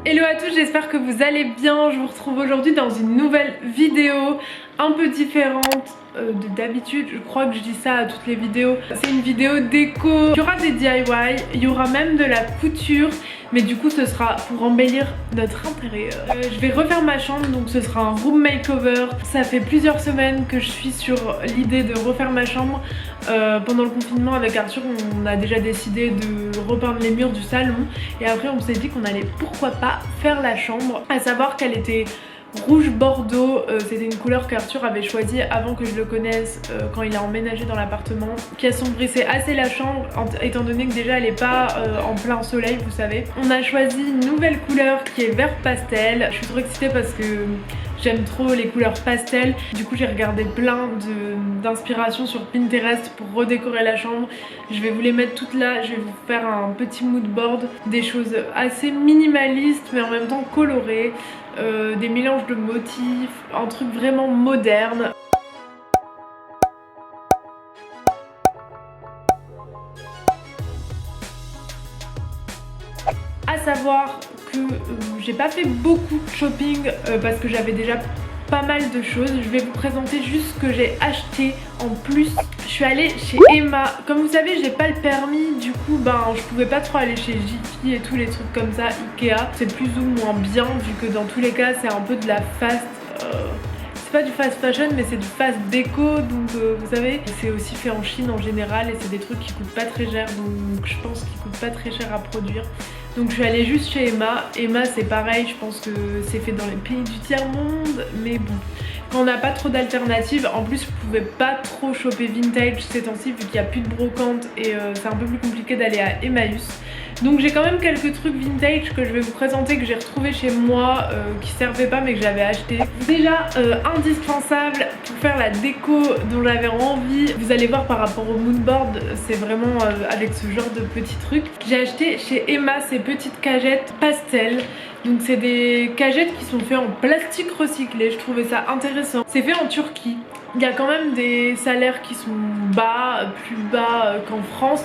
Hello à tous, j'espère que vous allez bien. Je vous retrouve aujourd'hui dans une nouvelle vidéo un peu différente de d'habitude. Je crois que je dis ça à toutes les vidéos. C'est une vidéo déco. Il y aura des DIY, il y aura même de la couture. Mais du coup ce sera pour embellir notre intérieur. Je vais refaire ma chambre, donc ce sera un room makeover. Ça fait plusieurs semaines que je suis sur l'idée de refaire ma chambre. Pendant le confinement avec Arthur, on a déjà décidé de repeindre les murs du salon. Et après on s'est dit qu'on allait pourquoi pas faire la chambre. À savoir qu'elle était rouge bordeaux, c'était une couleur qu'Arthur avait choisie avant que je le connaisse quand il a emménagé dans l'appartement, qui assombrissait assez la chambre étant donné que déjà elle est pas en plein soleil, vous savez. On a choisi une nouvelle couleur qui est vert pastel. Je suis trop excitée parce que j'aime trop les couleurs pastel. Du coup j'ai regardé plein d'inspirations sur Pinterest pour redécorer la chambre. Je vais vous les mettre toutes là, je vais vous faire un petit mood board, des choses assez minimalistes mais en même temps colorées. Des mélanges de motifs, un truc vraiment moderne. À savoir que j'ai pas fait beaucoup de shopping parce que j'avais déjà pas mal de choses. Je vais vous présenter juste ce que j'ai acheté en plus. Je suis allée chez Emma. Comme vous savez, j'ai pas le permis, du coup je pouvais pas trop aller chez Jiffy et tous les trucs comme ça, Ikea. C'est plus ou moins bien vu que dans tous les cas c'est un peu de la fast... c'est pas du fast fashion mais c'est du fast déco, donc vous savez, c'est aussi fait en Chine en général et c'est des trucs qui coûtent pas très cher, donc je pense qu'ils coûtent pas très cher à produire. Donc je suis allée juste chez Emma. Emma c'est pareil, je pense que c'est fait dans les pays du tiers-monde, mais bon. Quand on n'a pas trop d'alternatives, en plus je pouvais pas trop choper vintage ces temps-ci vu qu'il n'y a plus de brocante et c'est un peu plus compliqué d'aller à Emmaüs. Donc j'ai quand même quelques trucs vintage que je vais vous présenter, que j'ai retrouvé chez moi, qui servaient pas mais que j'avais acheté. Déjà indispensable pour faire la déco dont j'avais envie. Vous allez voir par rapport au moodboard, c'est vraiment avec ce genre de petits trucs. J'ai acheté chez Emma ces petites cagettes pastel. Donc c'est des cagettes qui sont faites en plastique recyclé, je trouvais ça intéressant. C'est fait en Turquie. Il y a quand même des salaires qui sont bas, plus bas qu'en France.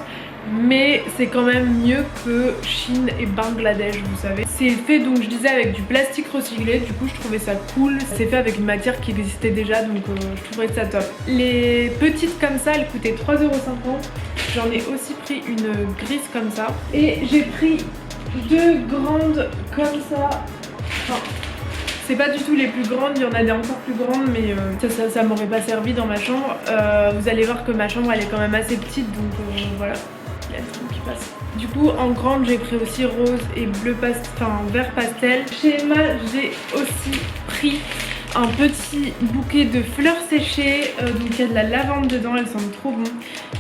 Mais c'est quand même mieux que Chine et Bangladesh, vous savez. C'est fait, donc je disais, avec du plastique recyclé. Du coup je trouvais ça cool. C'est fait avec une matière qui existait déjà, donc je trouvais ça top. Les petites comme ça, elles coûtaient 3,50 €. J'en ai aussi pris une grise comme ça. Et j'ai pris deux grandes comme ça. Enfin, c'est pas du tout les plus grandes, il y en a des encore plus grandes, mais ça m'aurait pas servi dans ma chambre. Vous allez voir que ma chambre elle est quand même assez petite, donc voilà, il y a le truc qui passe. Du coup en grande j'ai pris aussi rose et bleu pastel, enfin vert pastel. Chez Emma j'ai aussi pris un petit bouquet de fleurs séchées, donc il y a de la lavande dedans, elles sentent trop bon.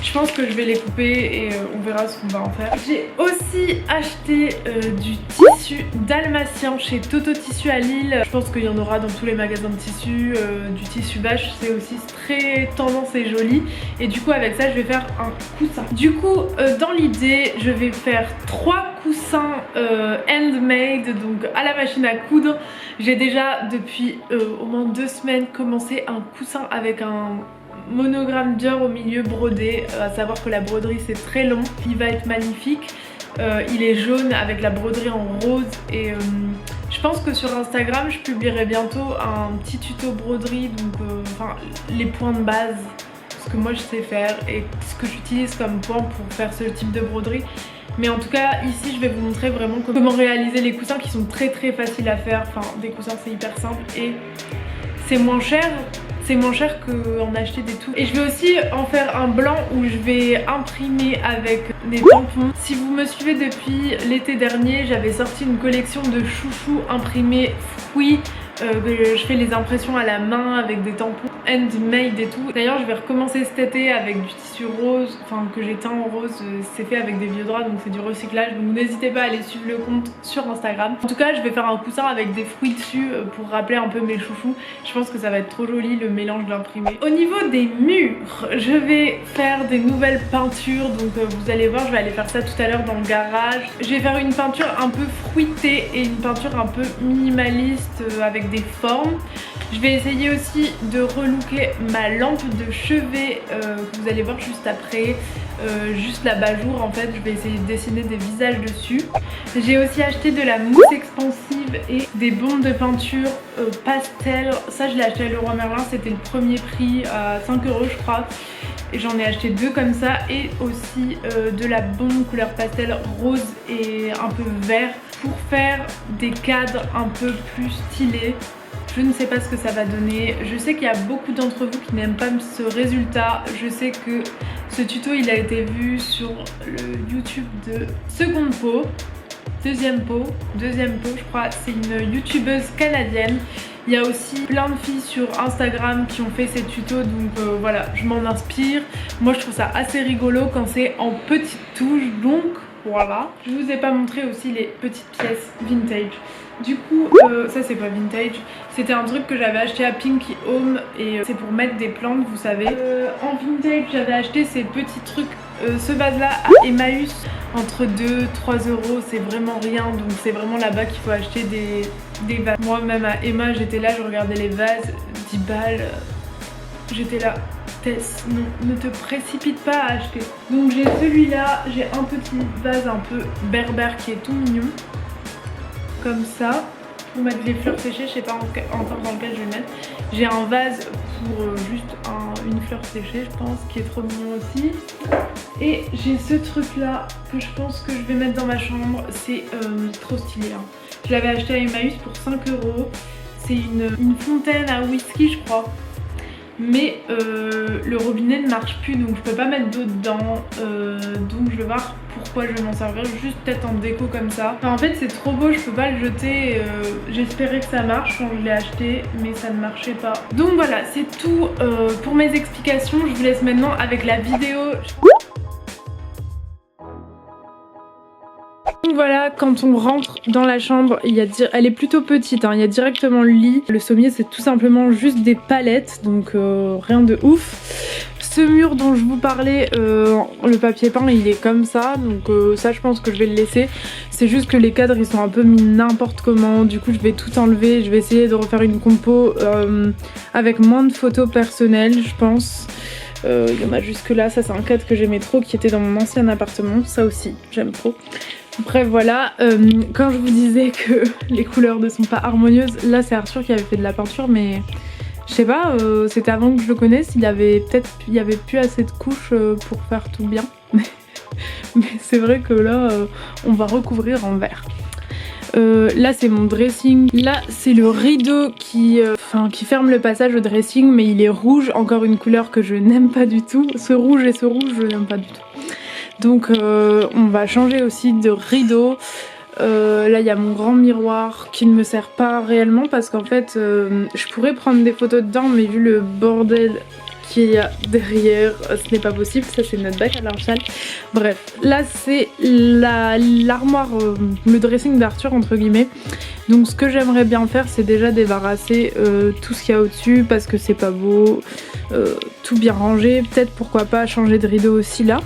Je pense que je vais les couper et on verra ce qu'on va en faire. J'ai aussi acheté du tissu dalmatien chez Toto Tissu à Lille. Je pense qu'il y en aura dans tous les magasins de tissu. Du tissu vache, c'est aussi très tendance et joli. Et du coup avec ça je vais faire un coussin. Du coup dans l'idée je vais faire 3 coussins handmade, donc à la machine à coudre. J'ai déjà depuis au moins 2 semaines commencé un coussin avec un monogramme Dior au milieu brodé, à savoir que la broderie c'est très long, il va être magnifique. Il est jaune avec la broderie en rose et je pense que sur Instagram je publierai bientôt un petit tuto broderie, donc enfin les points de base, ce que moi je sais faire et ce que j'utilise comme point pour faire ce type de broderie. Mais en tout cas ici je vais vous montrer vraiment comment réaliser les coussins qui sont très faciles à faire. Enfin des coussins c'est hyper simple et c'est moins cher. C'est moins cher qu'en acheter des tout. Et je vais aussi en faire un blanc où je vais imprimer avec des tampons. Si vous me suivez depuis l'été dernier, j'avais sorti une collection de chouchous imprimés fruits. Je fais les impressions à la main avec des tampons handmade et tout. D'ailleurs je vais recommencer cet été avec du tissu rose, enfin que j'ai teint en rose. C'est fait avec des vieux draps, donc c'est du recyclage, donc n'hésitez pas à aller suivre le compte sur Instagram. En tout cas je vais faire un coussin avec des fruits dessus pour rappeler un peu mes chouchous. Je pense que ça va être trop joli le mélange d'imprimé. Au niveau des murs, je vais faire des nouvelles peintures, donc vous allez voir, je vais aller faire ça tout à l'heure dans le garage. Je vais faire une peinture un peu fruitée et une peinture un peu minimaliste avec des formes. Je vais essayer aussi de relooker ma lampe de chevet que vous allez voir juste après, juste l'abat-jour en fait. Je vais essayer de dessiner des visages dessus. J'ai aussi acheté de la mousse expansive et des bombes de peinture pastel. Ça je l'ai acheté à Leroy Merlin, c'était le premier prix à 5 € je crois. Et j'en ai acheté 2 comme ça et aussi de la bombe couleur pastel rose et un peu vert pour faire des cadres un peu plus stylés. Je ne sais pas ce que ça va donner. Je sais qu'il y a beaucoup d'entre vous qui n'aiment pas ce résultat. Je sais que ce tuto il a été vu sur le YouTube de Seconde Peau. Deuxième peau je crois, c'est une youtubeuse canadienne. Il y a aussi plein de filles sur Instagram qui ont fait ces tutos, donc voilà, je m'en inspire. Moi je trouve ça assez rigolo quand c'est en petites touches, donc voilà. Je vous ai pas montré aussi les petites pièces vintage. Du coup, ça c'est pas vintage, c'était un truc que j'avais acheté à Pinky Home et c'est pour mettre des plantes, vous savez. En vintage, j'avais acheté ces petits trucs, ce vase là à Emmaüs, entre 2-3 €, c'est vraiment rien, donc c'est vraiment là-bas qu'il faut acheter des vases. Moi même à Emma, j'étais là, je regardais les vases, 10 balles, j'étais là. Tess, non, ne te précipite pas à acheter. Donc j'ai celui-là, j'ai un petit vase un peu berbère qui est tout mignon. Comme ça, pour mettre les fleurs séchées, je sais pas encore dans lequel je vais le mettre. J'ai un vase pour juste une fleur séchée, je pense, qui est trop mignon aussi. Et j'ai ce truc là que je pense que je vais mettre dans ma chambre, c'est trop stylé. Hein. Je l'avais acheté à Emmaüs pour 5 €. C'est une fontaine à whisky je crois. Mais le robinet ne marche plus, donc je peux pas mettre d'eau dedans, donc je vais voir pourquoi je vais m'en servir, juste peut-être en déco comme ça. Enfin, en fait c'est trop beau, je peux pas le jeter, j'espérais que ça marche quand je l'ai acheté mais ça ne marchait pas. Donc voilà, c'est tout pour mes explications, je vous laisse maintenant avec la vidéo. Donc voilà, quand on rentre dans la chambre, elle est plutôt petite, hein, il y a directement le lit. Le sommier c'est tout simplement juste des palettes, donc rien de ouf. Ce mur dont je vous parlais, le papier peint il est comme ça, donc ça je pense que je vais le laisser. C'est juste que les cadres ils sont un peu mis n'importe comment, du coup je vais tout enlever. Je vais essayer de refaire une compo avec moins de photos personnelles je pense. Il y en a jusque là, ça c'est un cadre que j'aimais trop qui était dans mon ancien appartement, ça aussi j'aime trop. Bref voilà, quand je vous disais que les couleurs ne sont pas harmonieuses, là c'est Arthur qui avait fait de la peinture mais je sais pas, c'était avant que je le connaisse, il y avait plus assez de couches pour faire tout bien. Mais c'est vrai que là on va recouvrir en vert. Là c'est mon dressing, là c'est le rideau qui ferme le passage au dressing mais il est rouge, encore une couleur que je n'aime pas du tout. Ce rouge et ce rouge je n'aime pas du tout. Donc on va changer aussi de rideau. Là il y a mon grand miroir qui ne me sert pas réellement parce qu'en fait je pourrais prendre des photos dedans mais vu le bordel qu'il y a derrière ce n'est pas possible. Ça c'est notre bac à linge sale. Bref, là c'est l'armoire, le dressing d'Arthur entre guillemets. Donc ce que j'aimerais bien faire c'est déjà débarrasser tout ce qu'il y a au dessus parce que c'est pas beau, tout bien rangé. Peut-être pourquoi pas changer de rideau aussi là.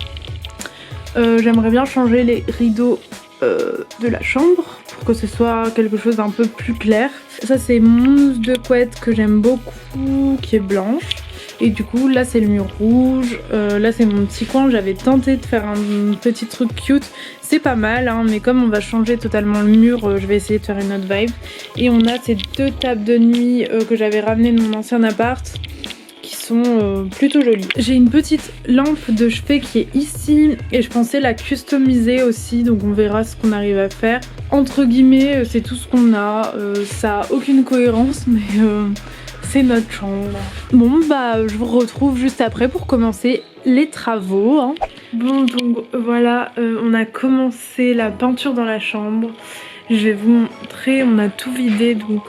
J'aimerais bien changer les rideaux de la chambre pour que ce soit quelque chose d'un peu plus clair. Ça c'est mon mousse de couette que j'aime beaucoup qui est blanche. Et du coup là c'est le mur rouge, là c'est mon petit coin, j'avais tenté de faire un petit truc cute, c'est pas mal hein, mais comme on va changer totalement le mur, je vais essayer de faire une autre vibe. Et on a ces 2 tables de nuit que j'avais ramenées de mon ancien appart qui sont plutôt jolies. J'ai une petite lampe de chevet qui est ici et je pensais la customiser aussi, donc on verra ce qu'on arrive à faire. Entre guillemets c'est tout ce qu'on a, ça a aucune cohérence mais c'est notre chambre. Bon bah je vous retrouve juste après pour commencer les travaux hein. Bon donc voilà, on a commencé la peinture dans la chambre. Je vais vous montrer, on a tout vidé donc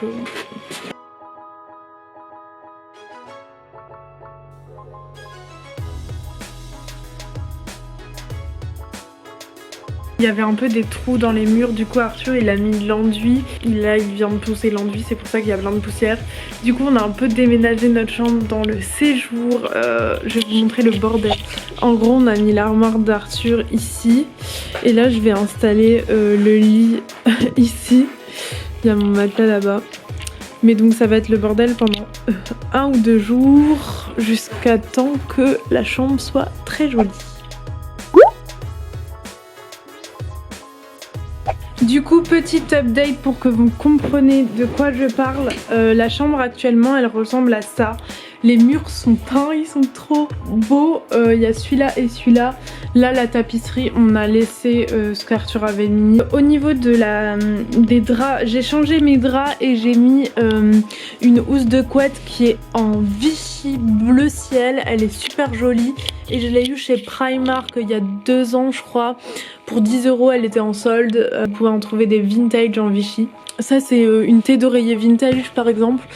il y avait un peu des trous dans les murs, du coup Arthur il a mis de l'enduit. Là il vient de pousser l'enduit, c'est pour ça qu'il y a plein de poussière. Du coup on a un peu déménagé notre chambre dans le séjour. Je vais vous montrer le bordel. En gros on a mis l'armoire d'Arthur ici. Et là je vais installer le lit ici. Il y a mon matelas là-bas. Mais donc ça va être le bordel pendant 1 ou 2 jours jusqu'à temps que la chambre soit très jolie. Du coup, petite update pour que vous compreniez de quoi je parle. La chambre actuellement, elle ressemble à ça. Les murs sont peints, ils sont trop beaux. Il y a celui-là et celui-là. Là, la tapisserie, on a laissé ce qu'Arthur avait mis. Au niveau de des draps, j'ai changé mes draps et j'ai mis une housse de couette qui est en Vichy bleu ciel. Elle est super jolie et je l'ai eu chez Primark il y a 2 ans, je crois. Pour 10 €, elle était en solde. Vous pouvez en trouver des vintage en Vichy. Ça, c'est une thé d'oreiller vintage, par exemple.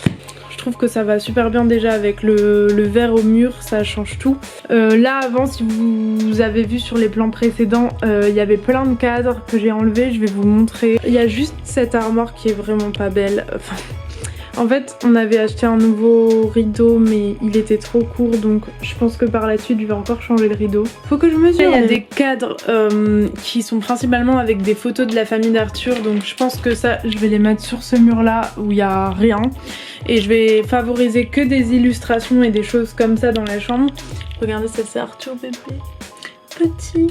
Je trouve que ça va super bien déjà avec le verre au mur, ça change tout. Là avant, si vous avez vu sur les plans précédents, il y avait plein de cadres que j'ai enlevés, je vais vous montrer. Il y a juste cette armoire qui est vraiment pas belle. Enfin, en fait, on avait acheté un nouveau rideau mais il était trop court, donc je pense que par la suite je vais encore changer le rideau. Faut que je mesure. Il y a des cadres qui sont principalement avec des photos de la famille d'Arthur, donc je pense que ça, je vais les mettre sur ce mur là où il y a rien. Et je vais favoriser que des illustrations et des choses comme ça dans la chambre. Regardez, ça c'est Arthur bébé. Petit.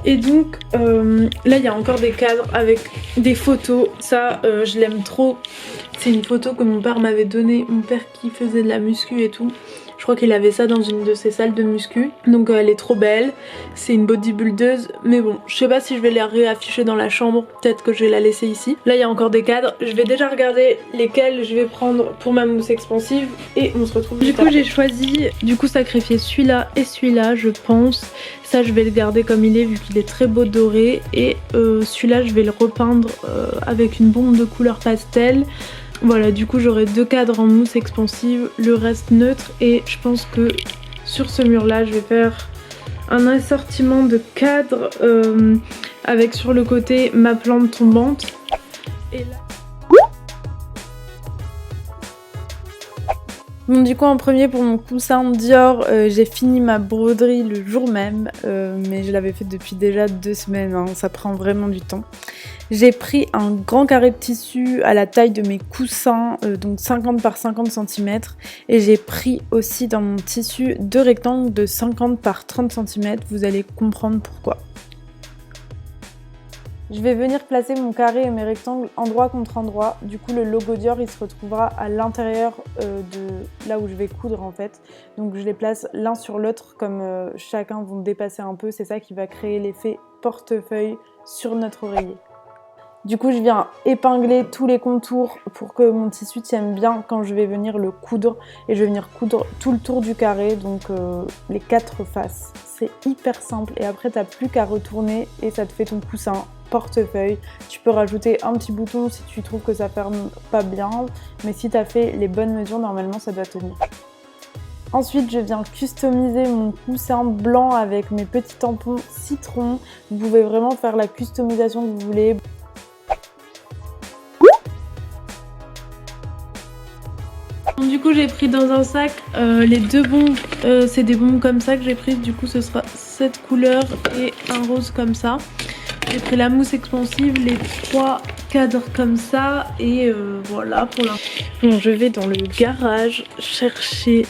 Et donc là il y a encore des cadres avec des photos. Ça je l'aime trop. C'est une photo que mon père m'avait donnée. Mon père qui faisait de la muscu et tout. Je crois qu'il avait ça dans une de ses salles de muscu. Donc elle est trop belle. C'est une bodybuildeuse. Mais bon, je sais pas si je vais la réafficher dans la chambre. Peut-être que je vais la laisser ici. Là il y a encore des cadres. Je vais déjà regarder lesquels je vais prendre pour ma mousse expansive. Et on se retrouve. Du coup j'ai choisi sacrifier celui-là et celui-là, je pense. Ça je vais le garder comme il est vu qu'il est très beau doré. Et celui-là je vais le repeindre avec une bombe de couleur pastel. Voilà, du coup j'aurai 2 cadres en mousse expansive, le reste neutre, et je pense que sur ce mur là je vais faire un assortiment de cadres avec sur le côté ma plante tombante. Et là... Bon, du coup en premier pour mon coussin Dior, j'ai fini ma broderie le jour même, mais je l'avais fait depuis déjà 2 semaines, hein, ça prend vraiment du temps. J'ai pris un grand carré de tissu à la taille de mes coussins, donc 50 par 50 cm. Et j'ai pris aussi dans mon tissu 2 rectangles de 50 par 30 cm. Vous allez comprendre pourquoi. Je vais venir placer mon carré et mes rectangles endroit contre endroit. Du coup, le logo Dior, il se retrouvera à l'intérieur de là où je vais coudre en fait. Donc je les place l'un sur l'autre comme chacun vont dépasser un peu. C'est ça qui va créer l'effet portefeuille sur notre oreiller. Du coup, je viens épingler tous les contours pour que mon tissu tienne bien quand je vais venir le coudre. Et je vais venir coudre tout le tour du carré, donc les 4 faces. C'est hyper simple et après, t'as plus qu'à retourner et ça te fait ton coussin portefeuille. Tu peux rajouter un petit bouton si tu trouves que ça ferme pas bien. Mais si t'as fait les bonnes mesures, normalement, ça doit tenir. Ensuite, je viens customiser mon coussin blanc avec mes petits tampons citron. Vous pouvez vraiment faire la customisation que vous voulez. Du coup j'ai pris dans un sac les 2 bombes, c'est des bombes comme ça que j'ai prises, du coup ce sera cette couleur et un rose comme ça. J'ai pris la mousse expansive, les 3 cadres comme ça et voilà pour l'instant. Bon, je vais dans le garage chercher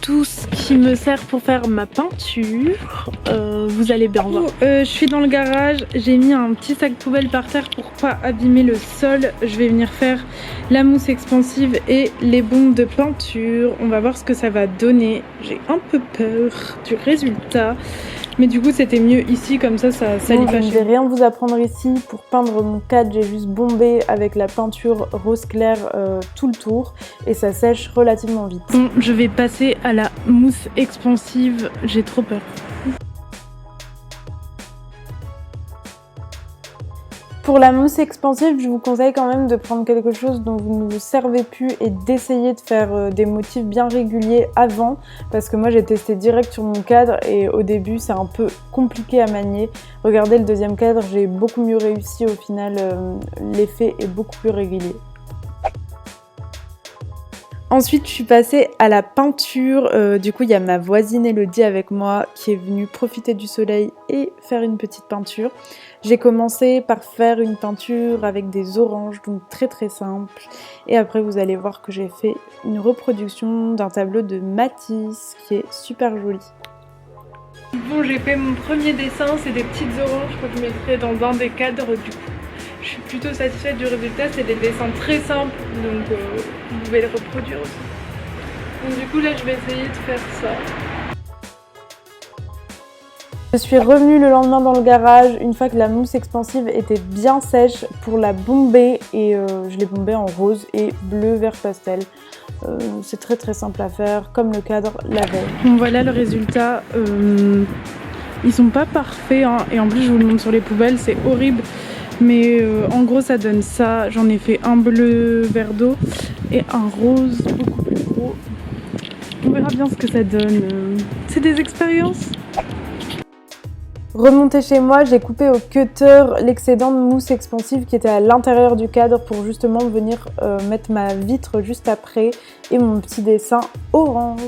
tout ce qui me sert pour faire ma peinture. Vous allez bien voir. Je suis dans le garage, j'ai mis un petit sac poubelle par terre pour pas abîmer le sol. Je vais venir faire la mousse expansive et les bombes de peinture. On va voir ce que ça va donner. J'ai un peu peur du résultat. Mais du coup c'était mieux ici, comme ça salit pas. Je vais rien vous apprendre ici. Pour peindre mon cadre, j'ai juste bombé avec la peinture rose clair tout le tour et ça sèche relativement vite. Bon, je vais passer à la mousse expansive, j'ai trop peur. Pour la mousse expansive, je vous conseille quand même de prendre quelque chose dont vous ne vous servez plus et d'essayer de faire des motifs bien réguliers avant, parce que moi j'ai testé direct sur mon cadre et au début c'est un peu compliqué à manier. Regardez le deuxième cadre, j'ai beaucoup mieux réussi au final, l'effet est beaucoup plus régulier. Ensuite, je suis passée à la peinture. Du coup, il y a ma voisine Elodie avec moi qui est venue profiter du soleil et faire une petite peinture. J'ai commencé par faire une peinture avec des oranges, donc très très simple. Et après, vous allez voir que j'ai fait une reproduction d'un tableau de Matisse qui est super joli. Bon, j'ai fait mon premier dessin, c'est des petites oranges que je mettrai dans un des cadres. Du coup, je suis plutôt satisfaite du résultat. C'est des dessins très simples, donc vous pouvez les reproduire aussi. Donc du coup, là, je vais essayer de faire ça. Je suis revenue le lendemain dans le garage une fois que la mousse expansive était bien sèche pour la bomber et je l'ai bombée en rose et bleu vert pastel. C'est très très simple à faire comme le cadre la veille. Bon, voilà le résultat. Ils sont pas parfaits hein, et en plus je vous le montre sur les poubelles, c'est horrible. Mais en gros ça donne ça. J'en ai fait un bleu verre d'eau et un rose beaucoup plus gros. On verra bien ce que ça donne. C'est des expériences. Remontée chez moi, j'ai coupé au cutter l'excédent de mousse expansive qui était à l'intérieur du cadre pour justement venir mettre ma vitre juste après et mon petit dessin orange.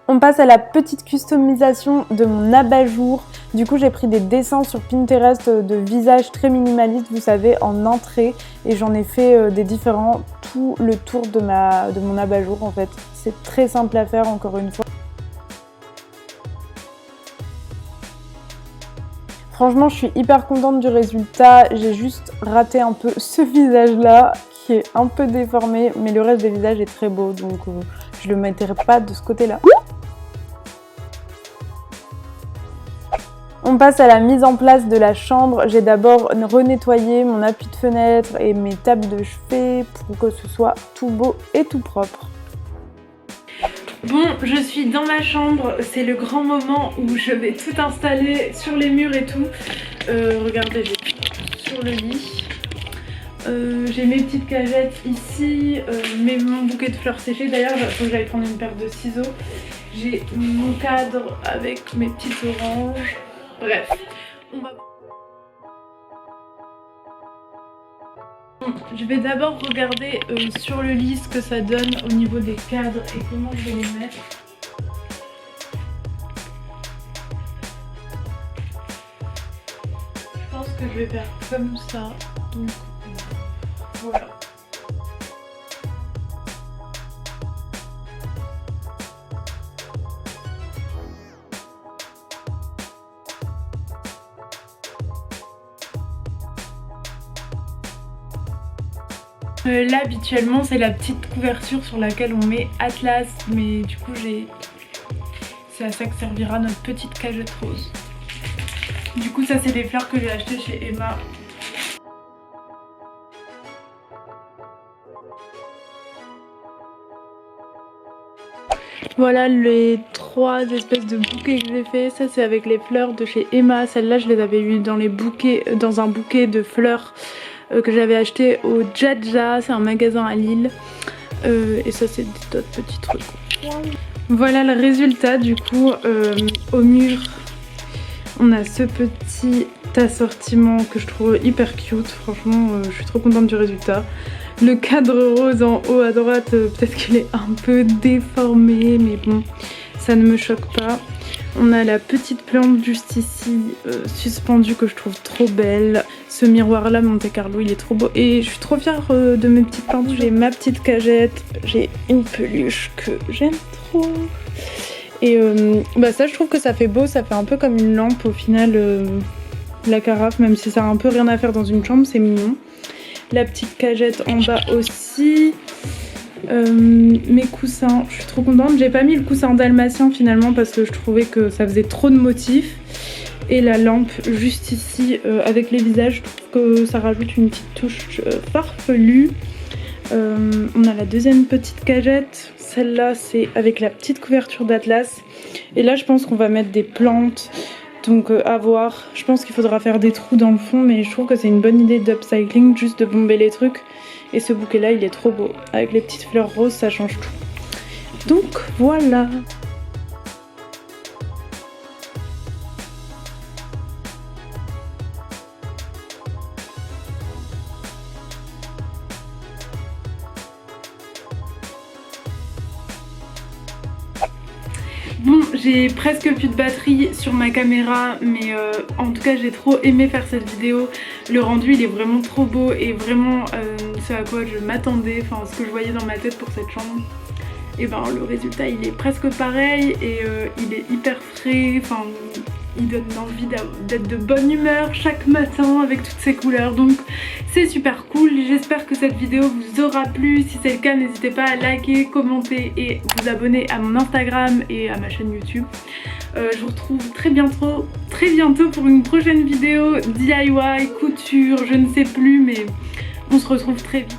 On passe à la petite customisation de mon abat-jour. Du coup, j'ai pris des dessins sur Pinterest de visages très minimalistes, vous savez, en entrée. Et j'en ai fait des différents, tout le tour de mon abat-jour en fait. C'est très simple à faire encore une fois. Franchement, je suis hyper contente du résultat. J'ai juste raté un peu ce visage-là qui est un peu déformé. Mais le reste des visages est très beau, donc je le mettrai pas de ce côté-là. On passe à la mise en place de la chambre. J'ai d'abord renettoyé mon appui de fenêtre et mes tables de chevet pour que ce soit tout beau et tout propre. Bon, je suis dans ma chambre, c'est le grand moment où je vais tout installer sur les murs et tout. Regardez, j'ai tout sur le lit. J'ai mes petites cagettes ici, mon bouquet de fleurs séchées. D'ailleurs, il faut que j'aille prendre une paire de ciseaux. J'ai mon cadre avec mes petites oranges. Bref, on va... Je vais d'abord regarder sur le lit ce que ça donne au niveau des cadres et comment je vais les mettre. Je pense que je vais faire comme ça. Donc voilà. Là habituellement c'est la petite couverture sur laquelle on met Atlas, mais du coup c'est à ça que servira notre petite cagette rose. Du coup ça c'est des fleurs que j'ai achetées chez Emma. Voilà les 3 espèces de bouquets que j'ai fait. Ça c'est avec les fleurs de chez Emma. Celles-là je les avais eues dans un bouquet de fleurs que j'avais acheté au Jaja, c'est un magasin à Lille. Et ça c'est d'autres petits trucs. Voilà le résultat du coup. Au mur on a ce petit assortiment que je trouve hyper cute. Franchement je suis trop contente du résultat. Le cadre rose en haut à droite, peut-être qu'il est un peu déformé, mais bon, ça ne me choque pas. On a la petite plante juste ici, suspendue, que je trouve trop belle. Ce miroir là, Monte Carlo, il est trop beau. Et je suis trop fière de mes petites plantes. J'ai ma petite cagette, j'ai une peluche que j'aime trop. Et ça, je trouve que ça fait beau, ça fait un peu comme une lampe au final, la carafe, même si ça a un peu rien à faire dans une chambre, c'est mignon. La petite cagette en bas aussi. Mes coussins, je suis trop contente. J'ai pas mis le coussin dalmatien finalement parce que je trouvais que ça faisait trop de motifs. Et la lampe juste ici avec les visages, je trouve que ça rajoute une petite touche farfelue. On a la deuxième petite cagette. Celle-là c'est avec la petite couverture d'Atlas. Et là je pense qu'on va mettre des plantes. Donc à voir, je pense qu'il faudra faire des trous dans le fond, mais je trouve que c'est une bonne idée d'upcycling, juste de bomber les trucs Et ce bouquet là il est trop beau, avec les petites fleurs roses ça change tout. Donc voilà. Bon, j'ai presque plus de batterie sur ma caméra, mais en tout cas j'ai trop aimé faire cette vidéo. Le rendu il est vraiment trop beau et vraiment ce à quoi je m'attendais, enfin ce que je voyais dans ma tête pour cette chambre. Et ben le résultat il est presque pareil et il est hyper frais, enfin il donne envie d'être de bonne humeur chaque matin avec toutes ces couleurs, donc c'est super cool. J'espère que cette vidéo vous aura plu. Si c'est le cas, n'hésitez pas à liker, commenter et vous abonner à mon Instagram et à ma chaîne YouTube. Je vous retrouve très bientôt pour une prochaine vidéo DIY, couture, je ne sais plus, mais on se retrouve très vite.